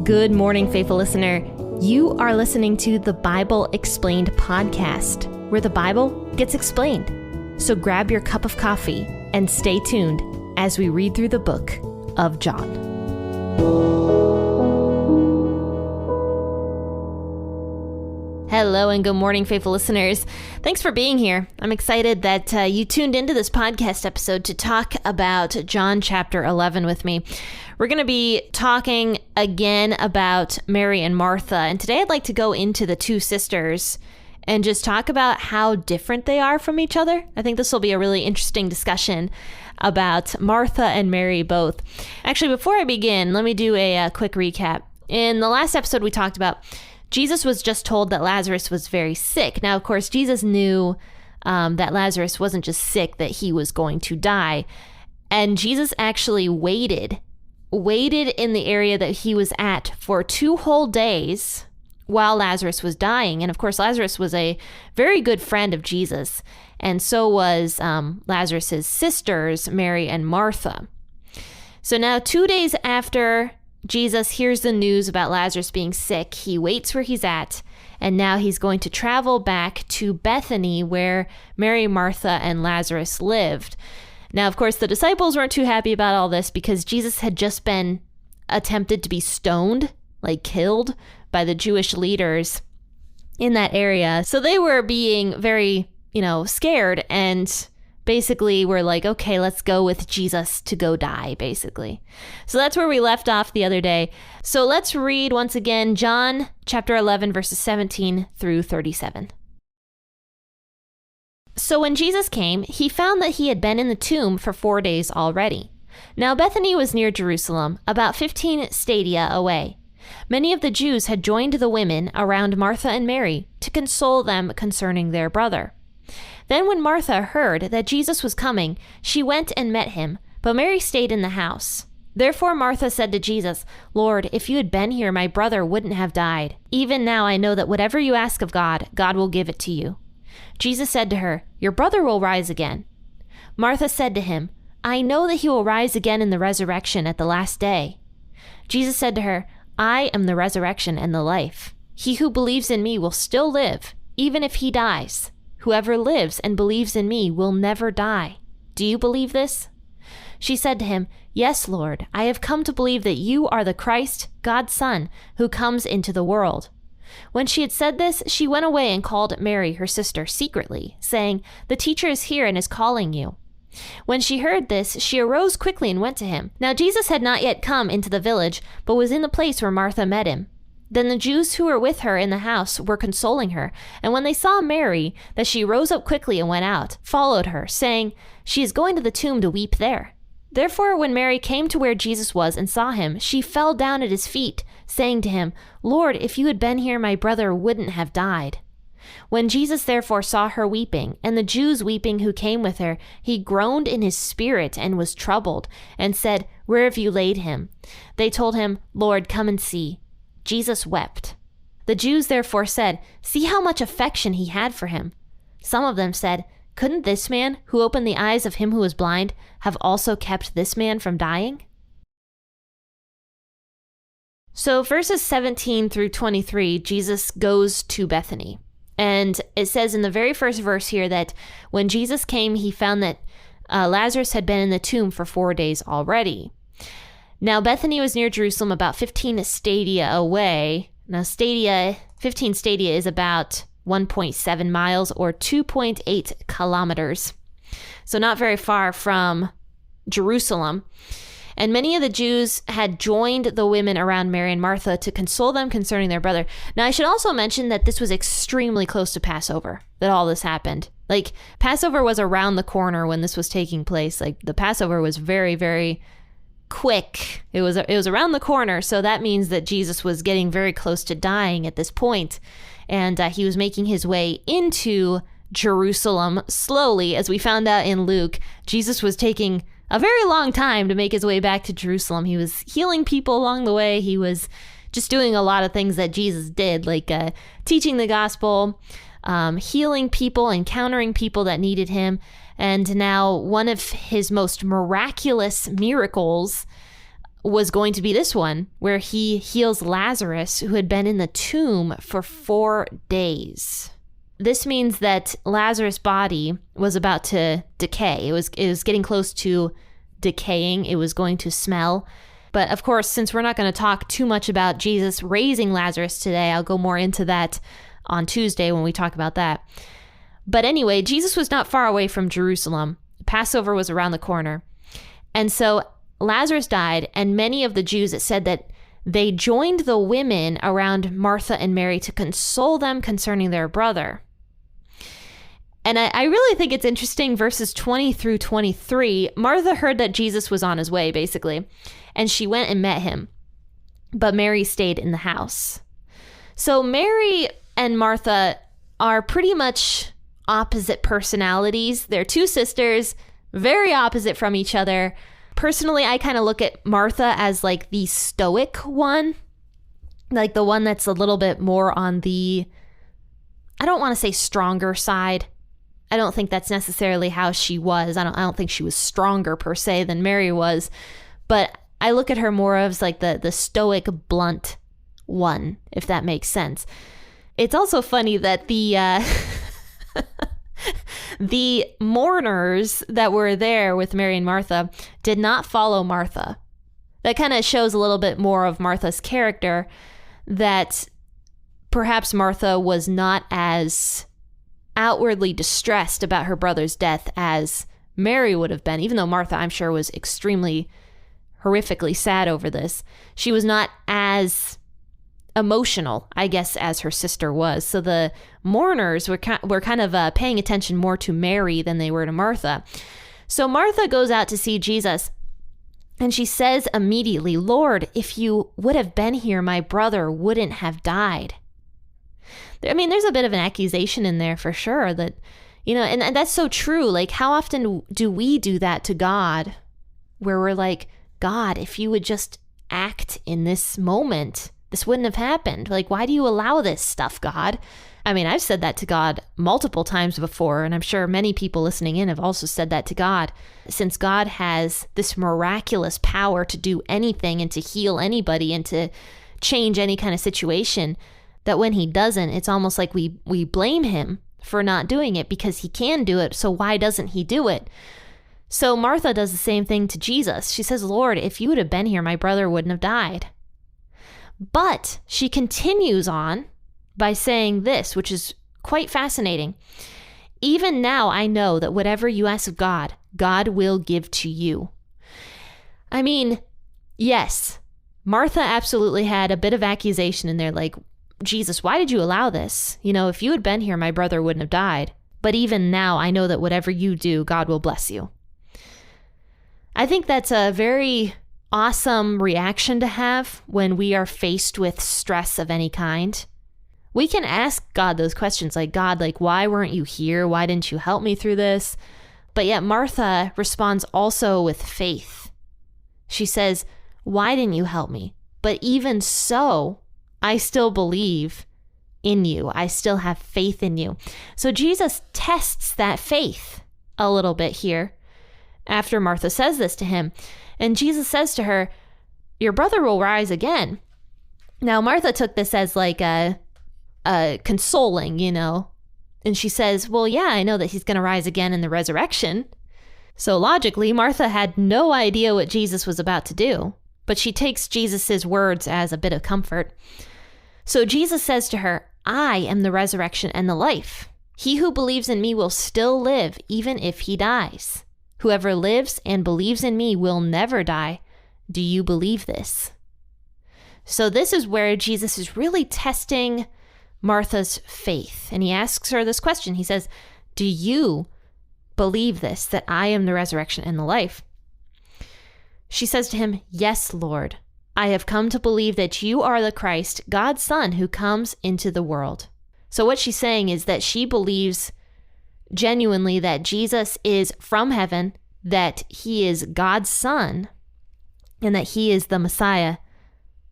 Good morning, faithful listener. You are listening to the Bible Explained podcast, where the Bible gets explained. So grab your cup of coffee and stay tuned as we read through the book of John. Hello and good morning, faithful listeners. Thanks for being here. I'm excited that you tuned into this podcast episode to talk about John chapter 11 with me. We're going to be talking again about Mary and Martha, and today I'd like to go into the two sisters and just talk about how different they are from each other. I think this will be a really interesting discussion about Martha and Mary both. Actually, before I begin, let me do a quick recap. In the last episode, we talked about Jesus was just told that Lazarus was very sick. Now, of course, Jesus knew that Lazarus wasn't just sick, that he was going to die. And Jesus actually waited in the area that he was at for 2 whole days while Lazarus was dying. And of course, Lazarus was a very good friend of Jesus. And so was Lazarus's sisters, Mary and Martha. So now 2 days after Jesus hears the news about Lazarus being sick, he waits where he's at, and now he's going to travel back to Bethany where Mary, Martha, and Lazarus lived. Now, of course, the disciples weren't too happy about all this because Jesus had just been attempted to be stoned, like killed, by the Jewish leaders in that area. So they were being very, scared, and basically we're like, okay, let's go with Jesus to go die, basically. So that's where we left off the other day. So let's read once again John chapter 11, verses 17 through 37. So when Jesus came, he found that he had been in the tomb for 4 days already. Now Bethany was near Jerusalem, about 15 stadia away. Many of the Jews had joined the women around Martha and Mary to console them concerning their brother. Then when Martha heard that Jesus was coming, she went and met him, but Mary stayed in the house. Therefore Martha said to Jesus, "Lord, if you had been here, my brother wouldn't have died. Even now I know that whatever you ask of God, God will give it to you." Jesus said to her, "Your brother will rise again." Martha said to him, "I know that he will rise again in the resurrection at the last day." Jesus said to her, "I am the resurrection and the life. He who believes in me will still live, even if he dies. Whoever lives and believes in me will never die. Do you believe this?" She said to him, "Yes, Lord, I have come to believe that you are the Christ, God's Son, who comes into the world." When she had said this, she went away and called Mary, her sister, secretly, saying, "The teacher is here and is calling you." When she heard this, she arose quickly and went to him. Now Jesus had not yet come into the village, but was in the place where Martha met him. Then the Jews who were with her in the house were consoling her, and when they saw Mary, that she rose up quickly and went out, followed her, saying, "She is going to the tomb to weep there." Therefore, when Mary came to where Jesus was and saw him, she fell down at his feet, saying to him, "Lord, if you had been here, my brother wouldn't have died." When Jesus therefore saw her weeping, and the Jews weeping who came with her, he groaned in his spirit and was troubled, and said, "Where have you laid him?" They told him, "Lord, come and see." Jesus wept. The Jews therefore said, "See how much affection he had for him." Some of them said, "Couldn't this man, who opened the eyes of him who was blind, have also kept this man from dying?" So verses 17 through 23, Jesus goes to Bethany. And it says in the very first verse here that when Jesus came, he found that Lazarus had been in the tomb for 4 days already. Now, Bethany was near Jerusalem, about 15 stadia away. Now, 15 stadia is about 1.7 miles or 2.8 kilometers. So not very far from Jerusalem. And many of the Jews had joined the women around Mary and Martha to console them concerning their brother. Now, I should also mention that this was extremely close to Passover, that all this happened. Like, Passover was around the corner when this was taking place. Like, the Passover was very, very quick. It was around the corner, so that means that Jesus was getting very close to dying at this point. And he was making his way into Jerusalem slowly. As we found out in Luke, Jesus was taking a very long time to make his way back to Jerusalem. He was healing people along the way. He was just doing a lot of things that Jesus did, like teaching the gospel, healing people, encountering people that needed him. And now one of his most miraculous miracles was going to be this one where he heals Lazarus, who had been in the tomb for 4 days. This means that Lazarus' body was about to decay. It was getting close to decaying. It was going to smell. But of course, since we're not going to talk too much about Jesus raising Lazarus today, I'll go more into that on Tuesday when we talk about that. But anyway, Jesus was not far away from Jerusalem. Passover was around the corner. And so Lazarus died, and many of the Jews, it said that they joined the women around Martha and Mary to console them concerning their brother. And I really think it's interesting, verses 20 through 23. Martha heard that Jesus was on his way, basically, and she went and met him. But Mary stayed in the house. So Mary and Martha are pretty much opposite personalities. They're two sisters, very opposite from each other. Personally, I kind of look at Martha as like the stoic one, like the one that's a little bit more on the, I don't want to say stronger side. I don't think that's necessarily how she was. I don't think she was stronger per se than Mary was, but I look at her more as like the stoic, blunt one, if that makes sense. It's also funny that the mourners that were there with Mary and Martha did not follow Martha. That kind of shows a little bit more of Martha's character, that perhaps Martha was not as outwardly distressed about her brother's death as Mary would have been, even though Martha, I'm sure, was extremely horrifically sad over this. She was not as emotional, I guess, as her sister was. So the mourners were kind of paying attention more to Mary than they were to Martha. So Martha goes out to see Jesus, and she says immediately, "Lord, if you would have been here, my brother wouldn't have died." I mean, there's a bit of an accusation in there for sure that, you know, and that's so true. Like, how often do we do that to God, where we're like, God, if you would just act in this moment, this wouldn't have happened. Like, why do you allow this stuff, God? I mean, I've said that to God multiple times before, and I'm sure many people listening in have also said that to God. Since God has this miraculous power to do anything and to heal anybody and to change any kind of situation, that when he doesn't, it's almost like we blame him for not doing it because he can do it. So why doesn't he do it? So Martha does the same thing to Jesus. She says, Lord, if you would have been here, my brother wouldn't have died. But she continues on by saying this, which is quite fascinating. Even now, I know that whatever you ask of God, God will give to you. I mean, yes, Martha absolutely had a bit of accusation in there, like, Jesus, why did you allow this? You know, if you had been here, my brother wouldn't have died. But even now, I know that whatever you do, God will bless you. I think that's a very awesome reaction to have when we are faced with stress of any kind. We can ask God those questions like, God, like, why weren't you here? Why didn't you help me through this? But yet Martha responds also with faith. She says, why didn't you help me? But even so, I still believe in you. I still have faith in you. So Jesus tests that faith a little bit here after Martha says this to him. And Jesus says to her, your brother will rise again. Now, Martha took this as like a consoling, you know. And she says, well, yeah, I know that he's going to rise again in the resurrection. So logically, Martha had no idea what Jesus was about to do. But she takes Jesus's words as a bit of comfort. So Jesus says to her, I am the resurrection and the life. He who believes in me will still live, even if he dies. Whoever lives and believes in me will never die. Do you believe this? So this is where Jesus is really testing Martha's faith. And he asks her this question. He says, do you believe this, that I am the resurrection and the life? She says to him, yes, Lord. I have come to believe that you are the Christ, God's Son, who comes into the world. So what she's saying is that she believes genuinely that Jesus is from heaven, that he is God's Son, and that he is the Messiah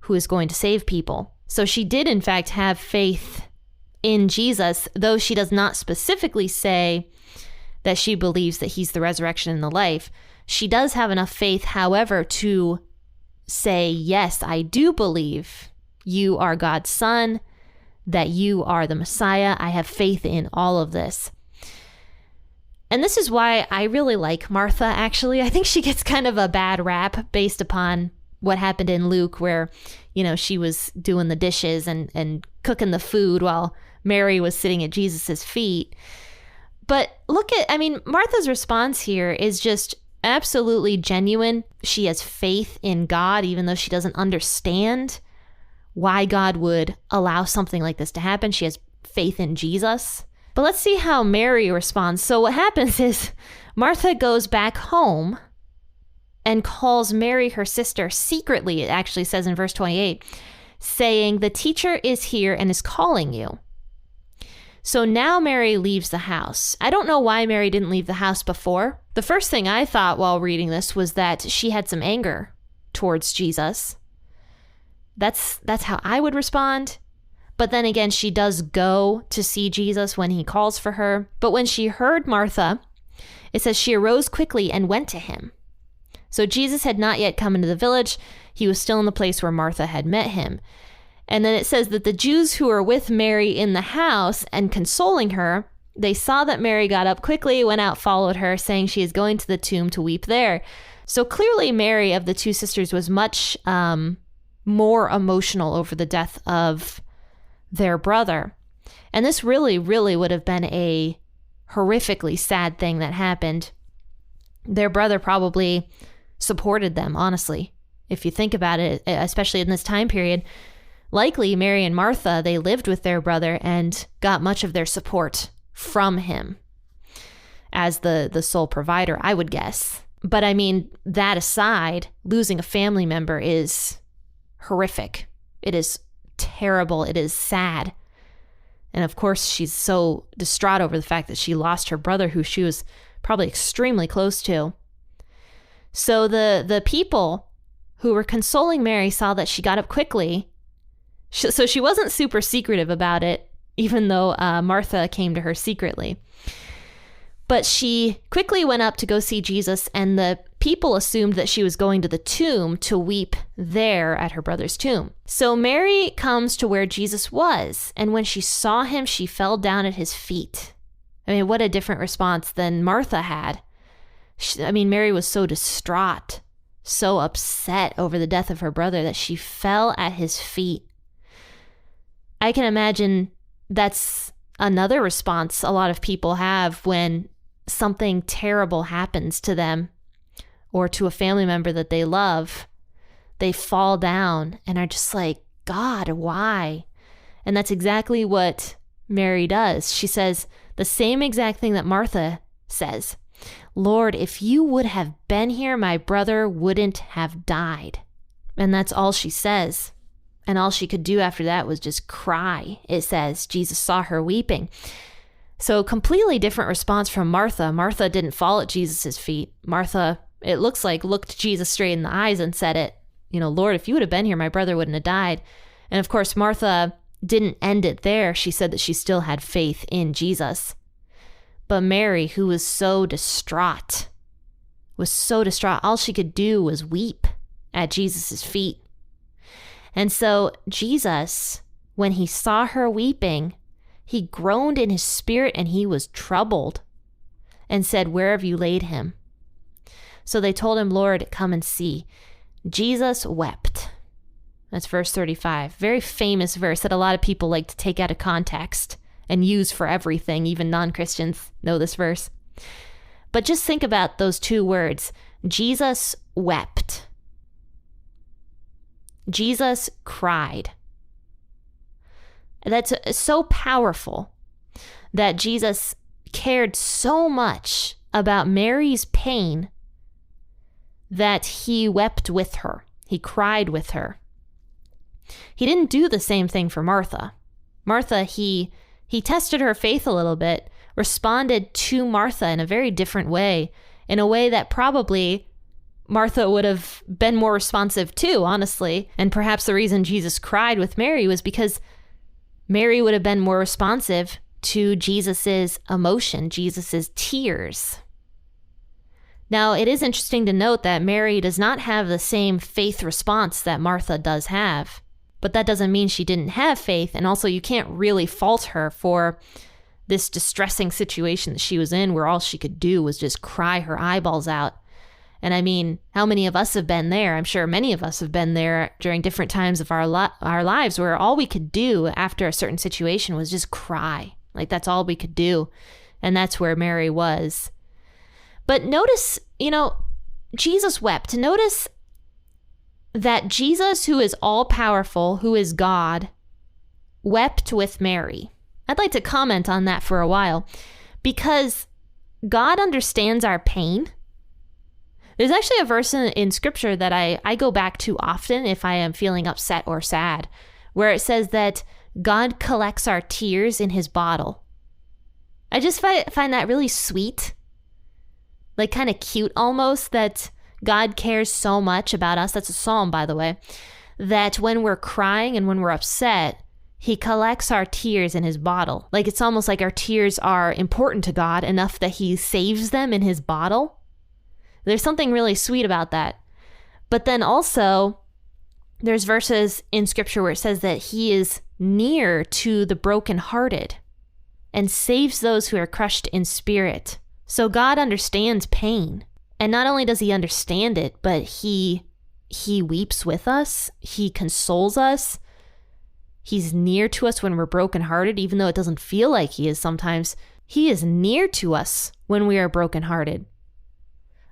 who is going to save people. So she did, in fact, have faith in Jesus, though she does not specifically say that she believes that he's the resurrection and the life. She does have enough faith, however, to say, yes, I do believe you are God's son, that you are the Messiah. I have faith in all of this. And this is why I really like Martha, actually. I think she gets kind of a bad rap based upon what happened in Luke, where, she was doing the dishes and cooking the food while Mary was sitting at Jesus's feet. But Martha's response here is just absolutely genuine. She has faith in God, even though she doesn't understand why God would allow something like this to happen. She has faith in Jesus. But let's see how Mary responds. So what happens is Martha goes back home and calls Mary, her sister, secretly, it actually says in verse 28, saying, "The teacher is here and is calling you." So now Mary leaves the house. I don't know why Mary didn't leave the house before. The first thing I thought while reading this was that she had some anger towards Jesus. That's how I would respond. But then again, she does go to see Jesus when he calls for her. But when she heard Martha, it says she arose quickly and went to him. So Jesus had not yet come into the village. He was still in the place where Martha had met him. And then it says that the Jews who were with Mary in the house and consoling her, they saw that Mary got up quickly, went out, followed her, saying she is going to the tomb to weep there. So clearly Mary of the two sisters was much more emotional over the death of their brother. And this really, really would have been a horrifically sad thing that happened. Their brother probably supported them, honestly. If you think about it, especially in this time period, likely Mary and Martha, they lived with their brother and got much of their support from him as the sole provider, I would guess. But that aside, losing a family member is horrific. It is terrible. It is sad. And of course, she's so distraught over the fact that she lost her brother, who she was probably extremely close to. So the people who were consoling Mary saw that she got up quickly. So she wasn't super secretive about it, even though Martha came to her secretly. But she quickly went up to go see Jesus, and the people assumed that she was going to the tomb to weep there at her brother's tomb. So Mary comes to where Jesus was, and when she saw him, she fell down at his feet. What a different response than Martha had. Mary was so distraught, so upset over the death of her brother that she fell at his feet. I can imagine that's another response a lot of people have when something terrible happens to them or to a family member that they love. They fall down and are just like, God, why? And that's exactly what Mary does. She says the same exact thing that Martha says. Lord, if you would have been here, my brother wouldn't have died. And that's all she says. And all she could do after that was just cry. It says Jesus saw her weeping. So completely different response from Martha. Martha didn't fall at Jesus's feet. Martha, it looks like, looked Jesus straight in the eyes and said it, Lord, if you would have been here, my brother wouldn't have died. And of course, Martha didn't end it there. She said that she still had faith in Jesus. But Mary, who was so distraught, all she could do was weep at Jesus's feet. And so Jesus, when he saw her weeping, he groaned in his spirit and he was troubled and said, "Where have you laid him?" So they told him, "Lord, come and see." Jesus wept. That's verse 35. Very famous verse that a lot of people like to take out of context and use for everything. Even non-Christians know this verse. But just think about those two words. Jesus wept. Jesus cried. That's so powerful that Jesus cared so much about Mary's pain that he wept with her. He cried with her. He didn't do the same thing for Martha. Martha, he tested her faith a little bit, responded to Martha in a very different way, in a way that probably Martha would have been more responsive to, honestly. And perhaps the reason Jesus cried with Mary was because Mary would have been more responsive to Jesus's emotion, Jesus's tears. Now, it is interesting to note that Mary does not have the same faith response that Martha does have, but that doesn't mean she didn't have faith. And also, you can't really fault her for this distressing situation that she was in, where all she could do was just cry her eyeballs out. And I mean, how many of us have been there? I'm sure many of us have been there during different times of our lives, where all we could do after a certain situation was just cry. Like, that's all we could do. And that's where Mary was. But notice, Jesus wept. Notice that Jesus, who is all-powerful, who is God, wept with Mary. I'd like to comment on that for a while, because God understands our pain. There's actually a verse in Scripture that I go back to often if I am feeling upset or sad, where it says that God collects our tears in his bottle. I just find that really sweet. Like, kind of cute almost, that God cares so much about us. That's a psalm, by the way, that when we're crying and when we're upset, he collects our tears in his bottle. Like, it's almost like our tears are important to God enough that he saves them in his bottle. There's something really sweet about that. But then also, there's verses in Scripture where it says that he is near to the brokenhearted and saves those who are crushed in spirit. So God understands pain. And not only does he understand it, but he weeps with us. He consoles us. He's near to us when we're brokenhearted, even though it doesn't feel like he is sometimes. He is near to us when we are brokenhearted.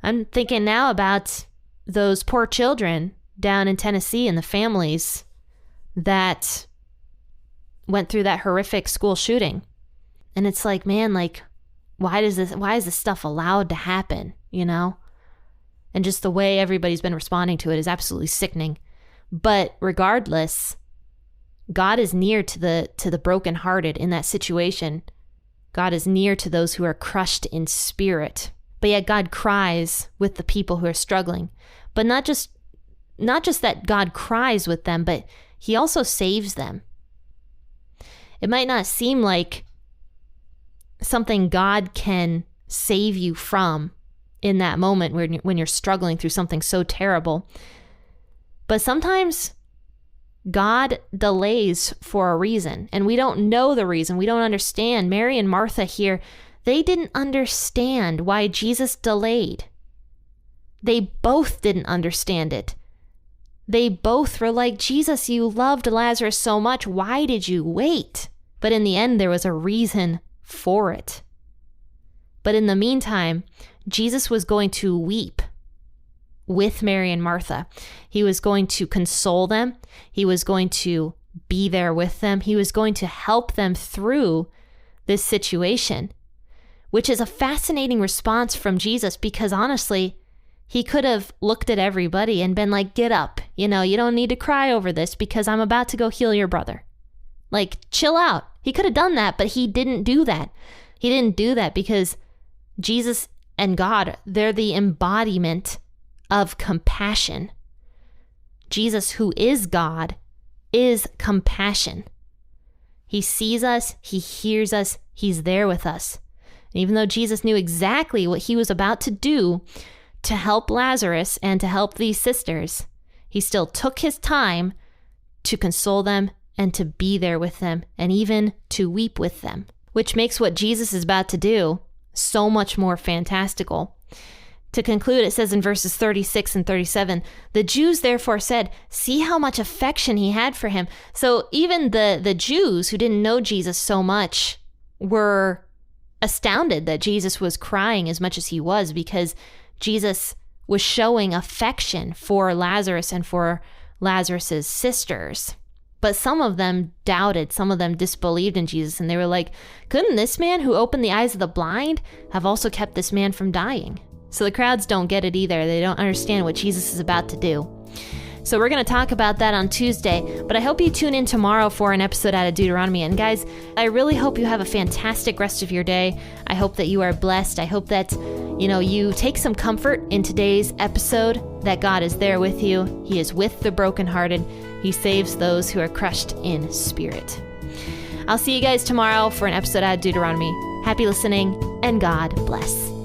I'm thinking now about those poor children down in Tennessee and the families that went through that horrific school shooting. And it's like, man, like, why is this stuff allowed to happen, And just the way everybody's been responding to it is absolutely sickening. But regardless, God is near to the brokenhearted in that situation. God is near to those who are crushed in spirit. But yet God cries with the people who are struggling. But not just that God cries with them, but he also saves them. It might not seem like something God can save you from in that moment when you're struggling through something so terrible. But sometimes God delays for a reason, and we don't know the reason. We don't understand. Mary and Martha here, they didn't understand why Jesus delayed. They both didn't understand it. They both were like, Jesus, you loved Lazarus so much. Why did you wait? But in the end, there was a reason for it. But in the meantime, Jesus was going to weep with Mary and Martha. He was going to console them. He was going to be there with them. He was going to help them through this situation, which is a fascinating response from Jesus, because honestly, he could have looked at everybody and been like, get up. You don't need to cry over this because I'm about to go heal your brother. Like, chill out. He could have done that, but he didn't do that. He didn't do that because Jesus and God, they're the embodiment of compassion. Jesus, who is God, is compassion. He sees us, he hears us, he's there with us. And even though Jesus knew exactly what he was about to do to help Lazarus and to help these sisters, he still took his time to console them and to be there with them, and even to weep with them, which makes what Jesus is about to do so much more fantastical. To conclude, it says in verses 36 and 37, the Jews therefore said, see how much affection he had for him. So even the Jews who didn't know Jesus so much were astounded that Jesus was crying as much as he was, because Jesus was showing affection for Lazarus and for Lazarus's sisters. But some of them doubted, some of them disbelieved in Jesus, and they were like, couldn't this man who opened the eyes of the blind have also kept this man from dying? So the crowds don't get it either. They don't understand what Jesus is about to do. So we're going to talk about that on Tuesday, but I hope you tune in tomorrow for an episode out of Deuteronomy. And guys, I really hope you have a fantastic rest of your day. I hope that you are blessed. I hope that, you take some comfort in today's episode, that God is there with you. He is with the brokenhearted. He saves those who are crushed in spirit. I'll see you guys tomorrow for an episode out of Deuteronomy. Happy listening, and God bless.